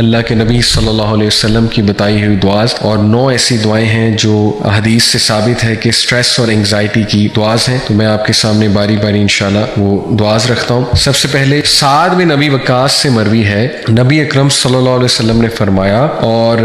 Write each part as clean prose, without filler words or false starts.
اللہ کے نبی صلی اللہ علیہ وسلم کی بتائی ہوئی دعاز، اور 9 ایسی دعائیں ہیں جو حدیث سے ثابت ہے کہ سٹریس اور انگزائٹی کی دعاز ہیں. تو میں آپ کے سامنے باری باری انشاءاللہ وہ دعاز رکھتا ہوں. سب سے پہلے سعد بن نبی وقاص سے مروی ہے، نبی اکرم صلی اللہ علیہ وسلم نے فرمایا، اور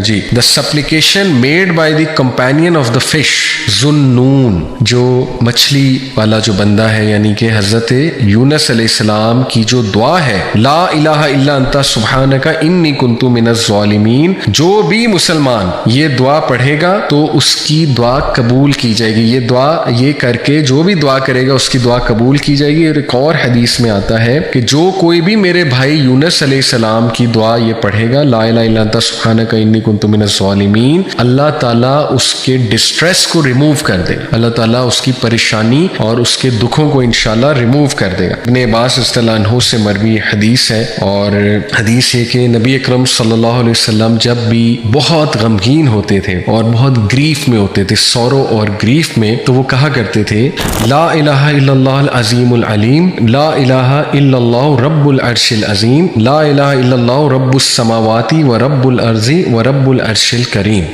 جی the supplication made by the companion of the fish ذُنُّون، جو مچھلی والا جو بندہ ہے، یعنی کہ حضرت یونس علیہ السلام کی جو دعا ہے، لا الہ الا انت سبحانک انی کنت من الظالمین، جو بھی مسلمان یہ دعا پڑھے گا تو اس کی دعا قبول کی جائے گی. یہ دعا یہ کر کے جو بھی دعا کرے گا اس کی دعا قبول کی جائے گی. اور ایک اور حدیث میں آتا ہے کہ جو کوئی بھی میرے بھائی یونس علیہ السلام کی دعا یہ پڑھے گا، لا الہ الا انت سبحانک انی کنت من الظالمین، اللہ تعالیٰ اس کے ڈسٹریس کو ریموو کر دے گا. اللہ تعالیٰ اس کی پریشانی اور اس کے دکھوں کو انشاءاللہ ریموو کر دے گا. ابن عباس رضی اللہ عنہ سے مروی حدیث ہے، اور حدیث ہے کہ نبی اکرم صلی اللہ علیہ وسلم جب بھی بہت غمگین ہوتے تھے اور بہت گریف میں ہوتے تھے، سورو اور گریف میں، تو وہ کہا کرتے تھے لا الہ الا اللہ العظیم العلیم، لا الہ الا اللہ رب العرش العظیم، لا الہ الا اللہ رب السماوات و رب الارض و رب العرش الکریم.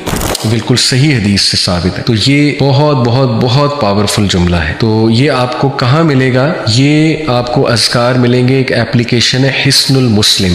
بالکل صحیح حدیث سے ثابت ہے. تو یہ بہت بہت بہت پاورفل جملہ ہے. تو یہ آپ کو کہاں ملے گا؟ یہ آپ کو اذکار ملیں گے. ایک اپلیکیشن ہے حصن المسلم،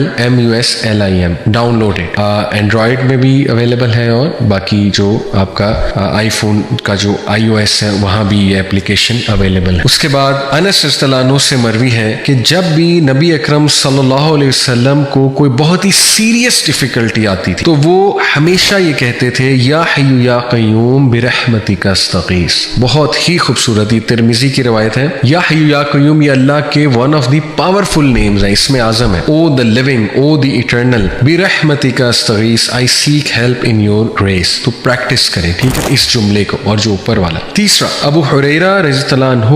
HISNULMUSLIM، download it. Android میں بھی اویلیبل ہے، اور باقی جو آپ کا آئی فون کا جو iOS ہے وہاں بھی یہ اپلیکیشن اویلیبل ہے. اس کے بعد انس رضی اللہ عنہ سے مروی ہے کہ جب بھی نبی اکرم صلی اللہ علیہ وسلم کو کوئی بہت ہی سیریس ڈیفیکلٹی آتی تھی تو وہ ہمیشہ یہ کہتے تھے یا حی یا قیوم برحمتک استغیث. بہت ہی خوبصورت، یہ ترمذی کی روایت ہے. یا حی یا قیوم یہ اللہ کے one of the powerful names ہے، اسم اعظم ہے. O the living, O the eternal, برحمتک استغیث، I seek help in your grace. تو پریکٹس کریں، ٹھیک ہے، اس جملے کو اور جو اوپر والا. تیسرا، ابو ہریرہ رضی اللہ عنہ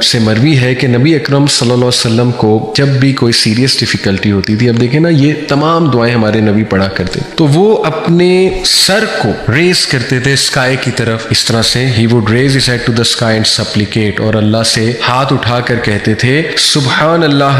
سے مروی ہے کہ نبی اکرم صلی اللہ علیہ وسلم کو جب بھی کوئی سیریس ڈیفیکلٹی ہوتی تھی، اب دیکھیں نا یہ تمام دعائیں ہمارے نبی پڑھا کرتے، تو وہ اپنے سر کو ریز کرتے تھے اسکائی کی طرف. اس طرح سے he would raise his head to the sky and supplicate, اور اللہ سے ہاتھ اٹھا کر کہتے تھے سبحان اللہ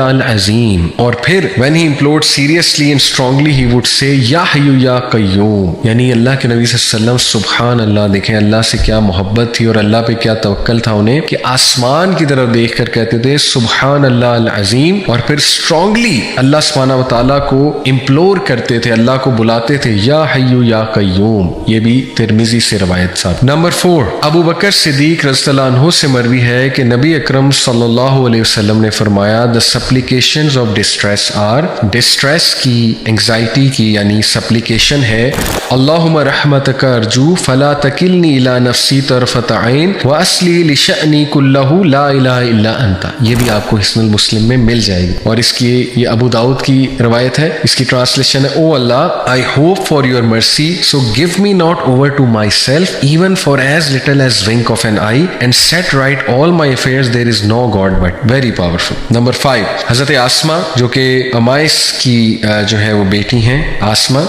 العظیم. اور پھر when he implored seriously and strongly he would say یا حی یا قیوم. یعنی اللہ کے نبی صلی اللہ علیہ وسلم سبحان اللہ، دیکھیں اللہ سے کیا محبت تھی اور اللہ پہ کیا توکل تھا انہیں کہ آسمان کی طرف دیکھ کر کہتے تھے سبحان اللہ العظیم. اور پھر اسٹرانگلی اللہ سبحانہ و تعالیٰ کو امپلور کرتے تھے، اللہ کو بلاتے تھے یا حی یا قیوم. یہ بھی ترمذی سے روایت صاحب. نمبر 4، ابو بکر صدیق رضی اللہ عنہ سے مروی ہے کہ نبی اکرم صلی اللہ علیہ وسلم نے فرمایا the supplications of distress are، distress کی، انگزائٹی کی یعنی سپلیکیشن ہے اللہم رحمتک ارجو فلا تکلنی الی نفسی طرفۃ عین واصلی لشأنی کلہ لا الہ الا انت. یہ بھی آپ کو حصن المسلم میں مل جائے گی، اور اس کی یہ ابو داؤد کی روایت ہے. اس کی ٹرانسلیشن ہے او اللہ I hope for your mercy so give me not over to myself even for as little as wink of an eye and set right all my affairs there is no God but. Very powerful. Number 5، حضرت آسما جو کہ امائس کی جو ہے وہ بیٹی ہیں آسما،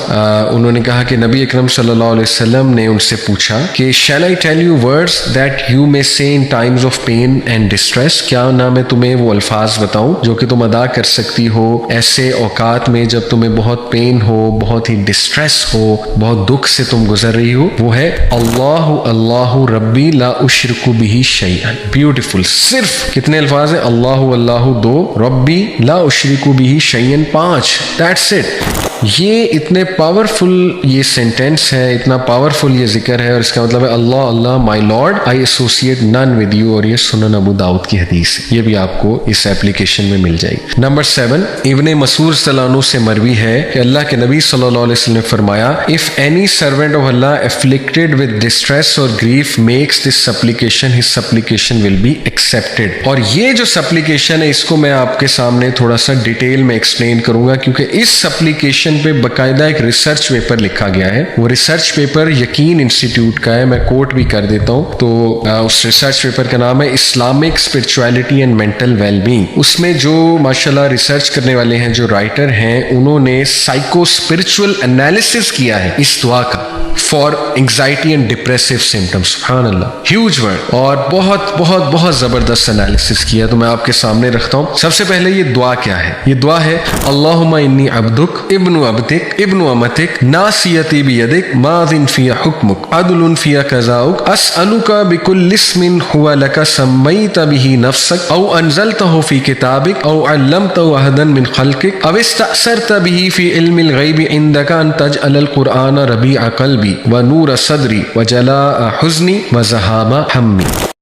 انہوں نے کہا کہ نبی اکرم صلی اللہ علیہ وسلم نے ان سے پوچھا کہ shall I tell you words that you may say in times of pain and distress، کیا نہ میں تمہیں وہ الفاظ بتاؤں جو کہ تم ادا کر سکتی ہو ایسے اوقات میں جب تمہیں بہت پین ہو، بہت ہی ڈسٹریس ہو، بہت دکھ سے تم گزر رہی ہو. وہ ہے اللہ اللہ ربی لا اشرک بہ شیئا. بیوٹیفل. صرف کتنے الفاظ ہیں؟ اللہ اللہ 2، ربی لا اشرک بہ شیئا 5. That's it. یہ اتنے پاورفل یہ سینٹینس ہے، اتنا پاورفل یہ ذکر ہے، اور اس کا مطلب ہے اللہ اللہ مائی لارڈ آئی ایسوسیٹ نن ود یو. اور یہ سنن ابو داؤد کی حدیث ہے، یہ بھی آپ کو اس ایپلیکیشن میں مل جائے گی. نمبر 7، ابن مسعود صلی اللہ عنہ سے مروی ہے کہ اللہ کے نبی صلی اللہ علیہ وسلم نے فرمایا if any servant of Allah afflicted with distress or grief makes this supplication his supplication will be accepted. اور یہ جو سپلیکیشن ہے اس کو میں آپ کے سامنے تھوڑا سا ڈیٹیل میں ایکسپلین کروں گا، کیونکہ اس سپلیکیشن ایپلیکیشن پہ باقاعدہ ایک ریسرچ پیپر لکھا گیا ہے. وہ ریسرچ پیپر یقین انسٹیٹیوٹ کا ہے, میں کوٹ بھی کر دیتا ہوں. تو اس ریسرچ پیپر کا نام ہے Islamic spirituality and mental well being. اس میں جو ماشاءاللہ ریسرچ کرنے والے ہیں, جو رائٹر ہیں, انہوں نے سائیکو اسپرچول انالیسس کیا ہے اس دعا کا for anxiety and depressive symptoms. سبحان اللہ, ہیوج ورڈ, اور بہت بہت بہت زبردست انالیسس کیا. تو میں آپ کے سامنے رکھتا ہوں. سب سے پہلے یہ دعا کیا ہے؟ یہ دعا ہے اللہم انی عبدک ابن عبدک ابن امتک ناسیتی بیدک ماض فی حکمک عدل فی قضاؤک اسألک بکل اسم هو لک سمیت به نفسک او انزلتہ فی کتابک او علمتہ احدا من خلقک او استأثرت به فی علم الغیب عندک ان تجعل القرآن ربیع قلبی ونور صدری وجلاء حزنی وذہاب ہمی.